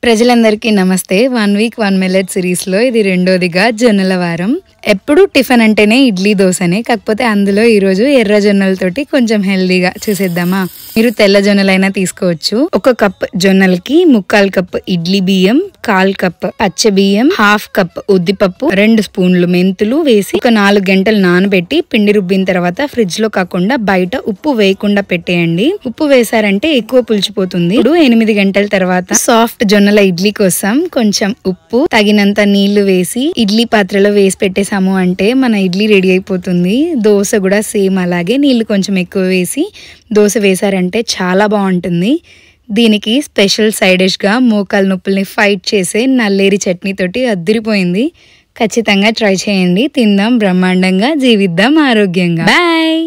ప్రజలందరికీ నమస్తే. 1 week 1 millet సిరీస్లో ఇది రెండోదిగా జొన్నల వారం. ఎప్పుడు టిఫిన్ అంటేనే ఇడ్లీ దోశనే, కాకపోతే అందులో ఈరోజు ఎర్ర జొన్నలతోటి కొంచెం హెల్దీగా చేసేద్దామా. మీరు తెల్ల జొన్నలైనా తీసుకోవచ్చు. 1 కప్ జొన్నలకి 3/4 కప్ ఇడ్లీ బియ్యం, 1/4 కప్ పచ్చ బియ్యం, 1/2 కప్ ఉద్దిపప్పు, 2 స్పూన్లు మెంతులు వేసి ఒక 4 గంటలు నానబెట్టి పిండి రుబ్బిన తర్వాత ఫ్రిడ్జ్ లో కాకుండా బయట ఉప్పు వేయకుండా పెట్టేయండి. ఉప్పు వేసారంటే ఎక్కువ పులిచిపోతుంది. ఇప్పుడు 8 గంటల తర్వాత సాఫ్ట్ జొన్నల ఇడ్లీ కోసం కొంచెం ఉప్పు, తగినంత నీళ్లు వేసి ఇడ్లీ పాత్రలో వేసి పెట్టేసాము అంటే మన ఇడ్లీ రెడీ అయిపోతుంది. దోశ కూడా సేమ్ అలాగే నీళ్లు కొంచెం ఎక్కువ వేసి దోశ వేసారంటే చాలా బాగుంటుంది. దీనికి స్పెషల్ సైడ్ డిష్ గా మోకాలు నొప్పుల్ని ఫైట్ చేసే నల్లేరి చట్నీ తోటి అద్దిరిపోయింది. ఖచ్చితంగా ట్రై చేయండి. తిందాం బ్రహ్మాండంగా, జీవిద్దాం ఆరోగ్యంగా. బాయ్.